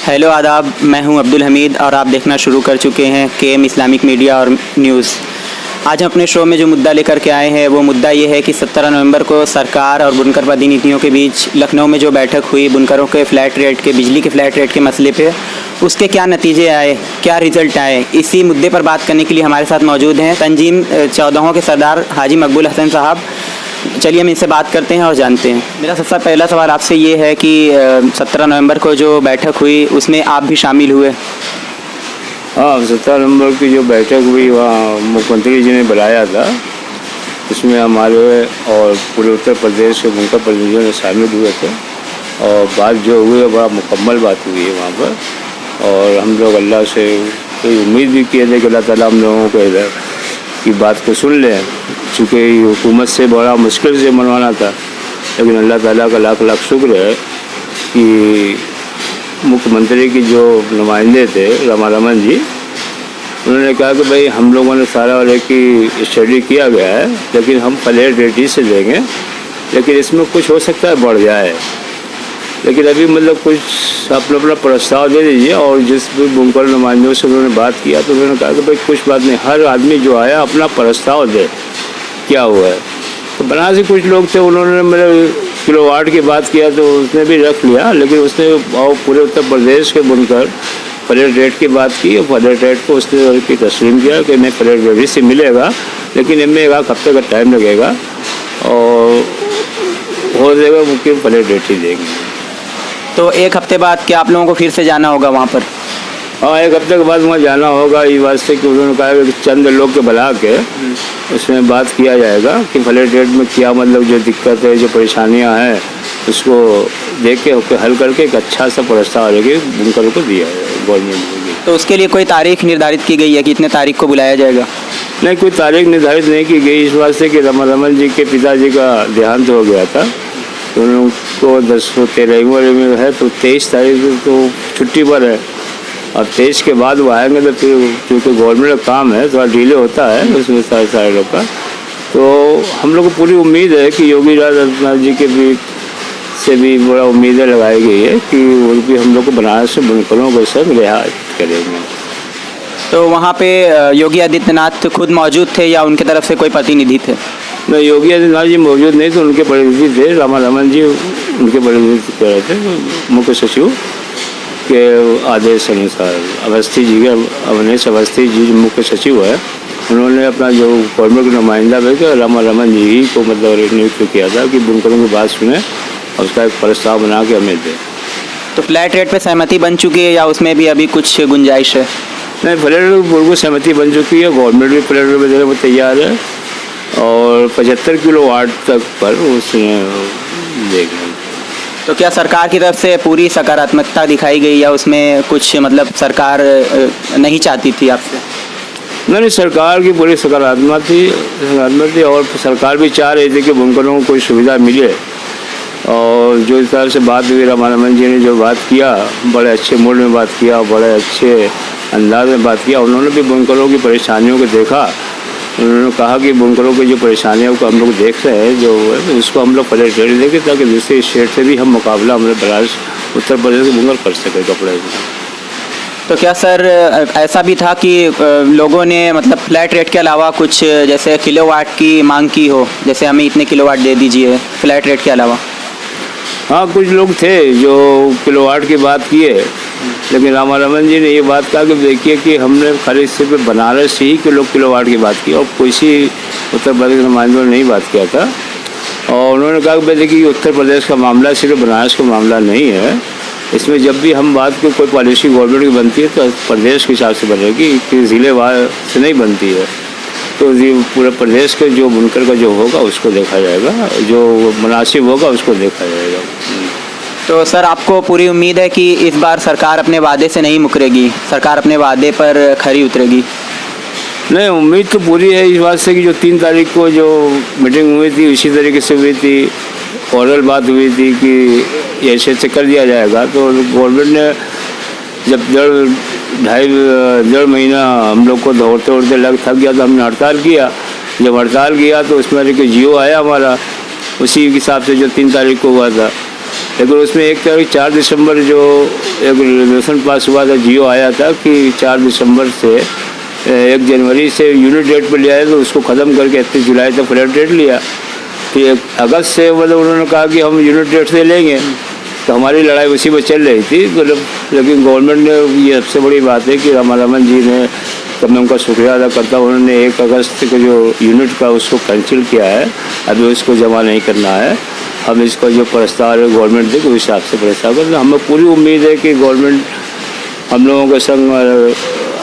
Hello आदाब, मैं हूं अब्दुल हमीद और आप देखना शुरू कर चुके हैं केएम इस्लामिक मीडिया और न्यूज़। आज हम अपने शो में जो मुद्दा लेकर के आए हैं वो मुद्दा ये है कि 17 नवंबर को सरकार और बुनकर प्रतिनिधियों के बीच लखनऊ में जो बैठक हुई बुनकरों के फ्लैट रेट के बिजली के फ्लैट रेट के मसले पे, उसके क्या नतीजे आए, क्या रिज़ल्ट आए, इसी मुद्दे पर बात करने के लिए हमारे साथ मौजूद हैं तंजीम 14 के सरदार हाजी मकबूल हसन साहब। चलिए हम इनसे बात करते हैं और जानते हैं। मेरा सबसे पहला सवाल आपसे ये है कि 17 नवंबर को जो बैठक हुई उसमें आप भी शामिल हुए। हाँ, 17 नवंबर की जो बैठक हुई वहाँ मुख्यमंत्री जी ने बुलाया था, उसमें हमारे और पूरे उत्तर प्रदेश के बुनकर प्रतिनिधियों ने शामिल हुए थे और बात जो हुई है बड़ा मुकम्मल बात हुई है वहाँ पर। और हम लोग अल्लाह से कोई उम्मीद भी किए थे कि अल्लाह ताला हम लोगों को इधर की बात को सुन लें, चूँकि हुकूमत से बड़ा मुश्किल से मनवाना था, लेकिन अल्लाह ताला का लाख लाख शुक्र है कि मुख्यमंत्री की जो नुमाइंदे थे रमन जी, उन्होंने कहा कि भाई हम लोगों ने सारा रेट की स्टडी किया गया है, लेकिन हम फ्लैट रेट ही से देंगे, लेकिन इसमें कुछ हो सकता है बढ़ जाए, लेकिन अभी मतलब कुछ अपना प्रस्ताव दे दीजिए। और जिस भी बुनकर नुमाइंदों से उन्होंने बात किया तो उन्होंने कहा कि भाई कुछ बात नहीं, हर आदमी जो आया अपना प्रस्ताव दे क्या हुआ है। तो बनारस से कुछ लोग थे, उन्होंने मेरे किलोवाट की बात किया तो उसने भी रख लिया, लेकिन उसने पूरे उत्तर प्रदेश के बुनकर फ्लैट रेट की बात की और फ्लैट रेट को उसने की तस्लीम किया कि नहीं फ्लैट रेट से मिलेगा, लेकिन इनमें एक हफ्ते का टाइम लगेगा और हो जाएगा मुमकिन फ्लैट रेट ही देंगे। तो एक हफ्ते बाद क्या आप लोगों को फिर से जाना होगा वहाँ पर? हाँ, एक हफ्ते के बाद वहाँ जाना होगा। ये बात से कि उन्होंने कहा कि चंद लोग के बुला के उसमें बात किया जाएगा कि फ्लैट रेट में क्या मतलब जो दिक्कत है, जो परेशानियाँ हैं, उसको देख के उसको हल करके एक अच्छा सा प्रस्ताव लेके बुनकरों को दिया है गवर्नमेंट। तो उसके लिए कोई तारीख निर्धारित की गई है कि इतने तारीख को बुलाया जाएगा? नहीं, कोई तारीख निर्धारित नहीं की गई, इस बात से कि रमन जी के पिताजी का देहांत हो गया था, तो उनको 13 उम्र में है, तो 23 तारीख तो छुट्टी पर है और 23 के बाद वो आएंगे, तो फिर क्योंकि गवर्नमेंट का काम है थोड़ा डिले होता है उसमें सारे लोग का। तो हम लोग को पूरी उम्मीद है कि योगी आदित्यनाथ जी के भी से भी बड़ा उम्मीदें लगाई गई है कि वो भी हम लोग को बनारस से बुनकरों को सब रिहाई करेंगे। तो वहाँ पे योगी आदित्यनाथ खुद मौजूद थे या उनकी तरफ से कोई प्रतिनिधि थे? नहीं, योगी आदित्यनाथ जी मौजूद नहीं थे, उनके प्रतिनिधि थे रमन जी, उनके प्रतिनिधि कर रहे थे मुख्य सचिव के आदेश अनुसार। अवस्थी जी के अवनीश अवस्थी जी जो मुख्य सचिव है, उन्होंने अपना जो गवर्नमेंट का नुमाइंदा भेजा रमन जी ही को मतलब नियुक्त किया था कि बुनकरों की बात सुने और उसका एक प्रस्ताव बना के हमें दे। तो फ्लैट रेट पे सहमति बन चुकी है या उसमें भी अभी कुछ गुंजाइश है? नहीं, फ्लैट रेट बिल्कुल सहमति बन चुकी है, गवर्नमेंट भी फ्लैट रेट देने को तैयार है और 75 किलोवाट तक पर उसमें देंगे। तो क्या सरकार की तरफ से पूरी सकारात्मकता दिखाई गई या उसमें कुछ मतलब सरकार नहीं चाहती थी आपसे? नहीं, सरकार की पूरी सकारात्मक थी और सरकार भी चाह रही थी कि बुनकरों को कोई सुविधा मिले। और जो इस तरह से बात हुई रमन जी ने जो बात किया, बड़े अच्छे मूड में बात किया, बड़े अच्छे अंदाज में बात किया। उन्होंने भी बुनकरों की परेशानियों को देखा, उन्होंने कहा कि बुनकरों की जो परेशानियों को हम लोग देख रहे हैं जो है उसको हम लोग फ्लैट रेट देंगे ताकि दूसरे स्टेट से भी हम मुकाबला हमारे बनारस उत्तर प्रदेश के बुनकर कर सके कपड़े में। तो क्या सर ऐसा भी था कि लोगों ने मतलब फ्लैट रेट के अलावा कुछ जैसे किलोवाट की मांग की हो, जैसे हमें इतने किलोवाट दे दीजिए फ्लैट रेट के अलावा? हाँ, कुछ लोग थे जो किलोवाट की बात किए, लेकिन रमन जी ने ये बात कहा कि देखिए कि हमने खाली सिर्फ बनारस ही के लोग किलोवाट की बात की और किसी उत्तर प्रदेश के नुमाइंदों ने नहीं बात किया था। और उन्होंने कहा कि भाई देखिए उत्तर प्रदेश का मामला सिर्फ बनारस का मामला नहीं है, इसमें जब भी हम बात की कोई पॉलिसी गवर्नमेंट की बनती है तो प्रदेश के हिसाब से बनेगी, कि ज़िलेवार से नहीं बनती है। तो पूरे प्रदेश के जो बुनकर का जो होगा उसको देखा जाएगा, जो मुनासिब होगा उसको देखा जाएगा। तो सर आपको पूरी उम्मीद है कि इस बार सरकार अपने वादे से नहीं मुकरेगी, सरकार अपने वादे पर खरी उतरेगी? नहीं, उम्मीद तो पूरी है इस बात से कि जो 3 तारीख को जो मीटिंग हुई थी उसी तरीके से हुई थी, ओरल बात हुई थी कि ऐसे कर दिया जाएगा। तो गवर्नमेंट ने जब डेढ़ महीना हम लोग को दौड़ते उड़ते थक गया तो हमने हड़ताल किया। जब हड़ताल किया तो उसमें जियो आया हमारा, उसी हिसाब से जो 3 तारीख को हुआ था लेकिन उसमें एक तारीख 4 दिसंबर जो एक रेजोल्यूशन पास हुआ था, जियो आया था कि 4 दिसंबर से 1 जनवरी से यूनिट रेट पर लिया है, तो उसको ख़त्म करके 31 जुलाई तक फ्लैट रेट लिया। तो 1 अगस्त से मतलब उन्होंने कहा कि हम यूनिट रेट से लेंगे, तो हमारी लड़ाई उसी में चल रही थी। मतलब लेकिन गवर्नमेंट ने, ये सबसे बड़ी बात है कि रमन जी ने, तब मैं उनका शुक्रिया अदा करता हूँ, उन्होंने 1 अगस्त को जो यूनिट का उसको कैंसिल किया है, अभी उसको जमा नहीं करना है। हम इसका जो प्रस्ताव है गवर्नमेंट दे, उस हिसाब से प्रस्ताव करते हैं। हमें पूरी उम्मीद है कि गवर्नमेंट हम लोगों के संग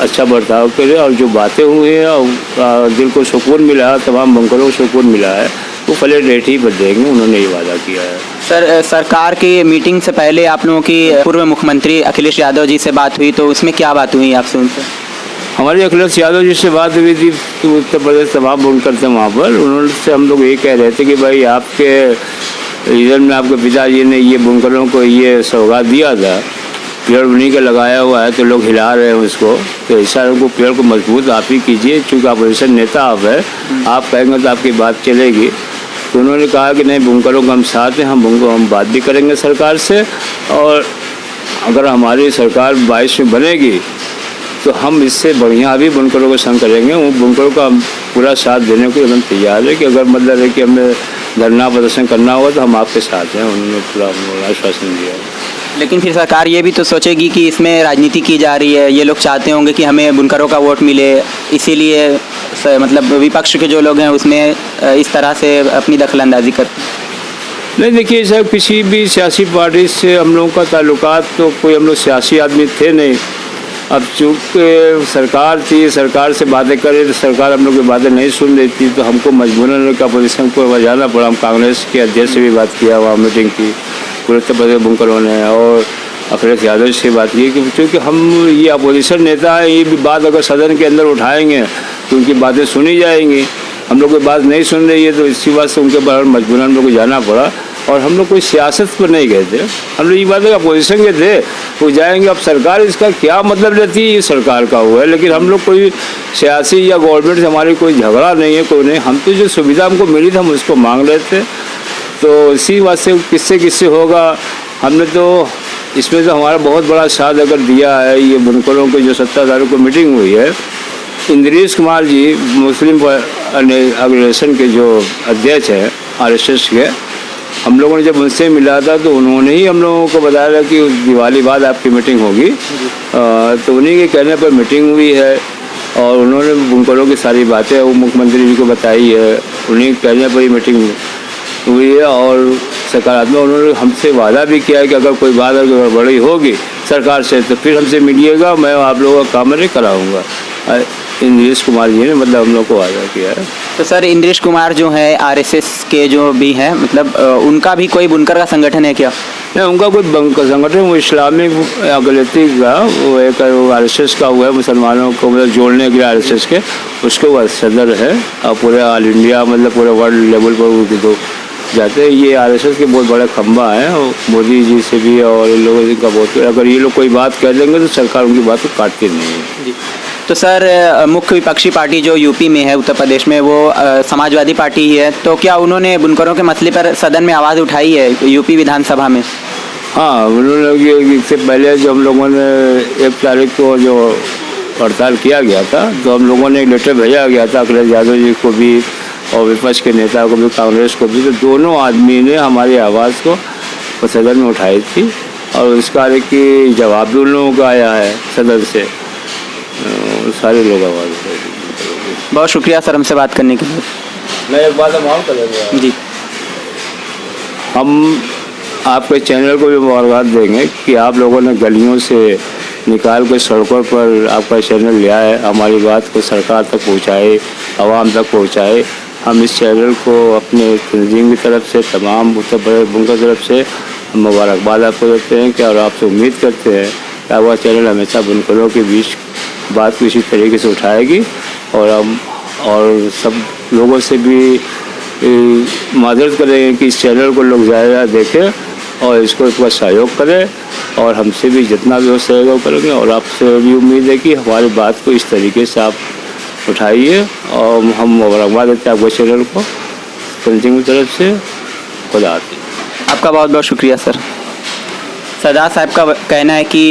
अच्छा बर्ताव करे, और जो बातें हुई हैं और दिल को सुकून मिला है, तमाम बंकरों को सुकून मिला है, वो फ्लैट रेट ही पर देंगे, उन्होंने ये वादा किया है। सर, सरकार की मीटिंग से पहले आप लोगों की पूर्व मुख्यमंत्री अखिलेश यादव जी से बात हुई, तो उसमें क्या बात हुई आपसे उनसे? हमारी अखिलेश यादव जी से बात हुई थी, तो उत्तर प्रदेश तमाम बुनकर थे वहाँ पर। उन्होंने से हम लोग ये कह रहे थे कि भाई आपके इधर में आपके पिताजी ने ये बुनकरों को ये सौगात दिया था, पेड़ उन्हीं का लगाया हुआ है, तो लोग हिला रहे हैं उसको, तो ऐसा उनको पेड़ को मजबूत आप ही कीजिए, चूँकि अपोजिशन नेता आप है, आप कहेंगे तो आपकी बात चलेगी। तो उन्होंने कहा कि नहीं, बुनकरों का हम साथ हैं, हम बात भी करेंगे सरकार से, और अगर हमारी सरकार 22 में बनेगी तो हम इससे बढ़िया भी बुनकरों को संग करेंगे। वो बुनकरों का पूरा साथ देने को एकदम तैयार है कि अगर मतलब है कि हमें धरना प्रदर्शन करना होगा तो हम आपके साथ हैं, उन्होंने पूरा आश्वासन दिया। लेकिन फिर सरकार ये भी तो सोचेगी कि इसमें राजनीति की जा रही है, ये लोग चाहते होंगे कि हमें बुनकरों का वोट मिले, इसीलिए मतलब विपक्ष के जो लोग हैं उसमें इस तरह से अपनी दखलंदाजी करते हैं। नहीं, देखिए साहब, किसी भी सियासी पार्टी से हम लोगों का ताल्लुकात तो कोई, हम लोग सियासी आदमी थे नहीं। अब चूँकि सरकार थी, सरकार से बातें करें तो सरकार हम लोग की बातें नहीं सुन रही थी, तो हमको मजबूरन अपोजिशन को जाना पड़ा। हम कांग्रेस के अध्यक्ष से भी बात किया, वहाँ मीटिंग की पूरे उत्तर प्रदेश बुनकरों ने, और अखिलेश यादव से बात की कि चूँकि हम ये अपोजिशन नेता है, ये भी बात अगर सदन के अंदर उठाएंगे तो उनकी बातें सुनी जाएंगी। हम लोग की बात नहीं सुन रही है, तो इसी बात से उनके बारे में मजबूरन हम लोग को जाना पड़ा। और हम लोग कोई सियासत पर नहीं गए थे, हम लोग ये बात है अपोजिशन के थे, वो जाएंगे। अब सरकार इसका क्या मतलब लेती है, ये सरकार का हुआ है, लेकिन हम लोग कोई सियासी या गवर्नमेंट से हमारी कोई झगड़ा नहीं है, कोई नहीं। हम तो जो सुविधा हमको मिली थी हम उसको मांग रहे थे, तो इसी बात से किससे होगा। हमने तो इसमें तो हमारा बहुत बड़ा साथ अगर दिया है। ये बुनकरों के जो 17 तारीख को मीटिंग हुई है, इंद्रेश कुमार जी मुस्लिम ऑर्गेनाइजेशन के जो अध्यक्ष हैं RSS के, हम लोगों ने जब उनसे मिला था तो उन्होंने ही हम लोगों को बताया था कि दिवाली बाद आपकी मीटिंग होगी। तो उन्हीं के कहने पर मीटिंग हुई है, और उन्होंने बुनकरों की सारी बातें वो मुख्यमंत्री जी को बताई है, उन्हीं के कहने पर ही मीटिंग हुई है। और सकारात्मक उन्होंने हमसे वादा भी किया है कि अगर कोई बात अगर गड़बड़ी होगी सरकार से तो फिर हमसे मिलिएगा, मैं आप लोगों का काम नहीं कराऊँगा। इंद्रेश कुमार जी ने मतलब हम लोग को वादा किया है। तो सर, इंद्रेश कुमार जो है RSS के जो भी हैं, मतलब उनका भी कोई बुनकर का संगठन है क्या? नहीं, उनका कोई संगठन, वो इस्लामिक गलती का वो एक RSS का हुआ है, मुसलमानों को मतलब जोड़ने के लिए RSS के, उसके वो सदर है, और पूरे ऑल इंडिया मतलब पूरे वर्ल्ड लेवल पर उनकी तो जाते हैं। ये RSS के बहुत बड़ा खंबा है, और मोदी जी से भी और इन लोगों का बहुत, अगर ये लोग कोई बात कह देंगे तो सरकार उनकी बात को काटती नहीं है जी। तो सर, मुख्य विपक्षी पार्टी जो यूपी में है, उत्तर प्रदेश में, वो समाजवादी पार्टी ही है, तो क्या उन्होंने बुनकरों के मसले पर सदन में आवाज़ उठाई है यूपी विधानसभा में? हाँ, उन्होंने इससे पहले जो हम लोगों ने 1 तारीख को जो हड़ताल किया गया था, तो हम लोगों ने एक लेटर भेजा गया था अखिलेश यादव जी को भी और विपक्ष के नेता को भी, कांग्रेस को भी, तो दोनों आदमी ने हमारी आवाज़ को सदन में उठाई थी, और इसका कि जवाब भी उन लोगों का आया है सदन से, सारे लोग आवाज़ उठाई। बहुत शुक्रिया सर हमसे बात करने के लिए। मैं एक बात हम और करेंगे जी, हम आपके चैनल को भी मुबारकबाद देंगे कि आप लोगों ने गलियों से निकाल कर सड़कों पर आपका चैनल ले आए, हमारी बात को सरकार तक पहुंचाए, आवाम तक पहुंचाए। हम इस चैनल को अपने तंजीम की तरफ से, तमाम उत्तर प्रदेश बुनकर तरफ से मुबारकबाद आपको देते हैं कि, और आपसे उम्मीद करते हैं कि आपका चैनल हमेशा बुनकरों के बीच बात को इसी तरीके से उठाएगी, और हम और सब लोगों से भी मदद करेंगे कि इस चैनल को लोग ज़्यादा देखें और इसको एक बार सहयोग करें, और हमसे भी जितना भी हो सहयोग करेंगे। और आपसे भी उम्मीद है कि हमारी बात को इस तरीके से आप उठाइए, और हम मुबारकबाद देते हैं आपको चैनल को तंजीम की तरफ से। खुदा हाफिज़। आपका बहुत बहुत शुक्रिया सर। सरदार साहब का कहना है कि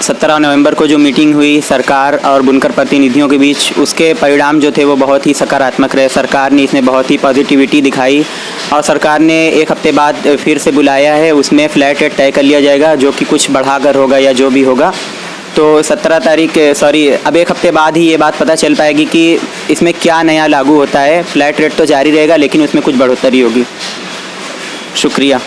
17 नवंबर को जो मीटिंग हुई सरकार और बुनकर प्रतिनिधियों के बीच, उसके परिणाम जो थे वो बहुत ही सकारात्मक रहे। सरकार ने इसमें बहुत ही पॉजिटिविटी दिखाई और सरकार ने एक हफ्ते बाद फिर से बुलाया है, उसमें फ्लैट रेट तय कर लिया जाएगा, जो कि कुछ बढ़ाकर होगा या जो भी होगा। तो 17 तारीख अब एक हफ्ते बाद ही ये बात पता चल पाएगी कि इसमें क्या नया लागू होता है। फ्लैट रेट तो जारी रहेगा लेकिन उसमें कुछ बढ़ोतरी होगी। शुक्रिया।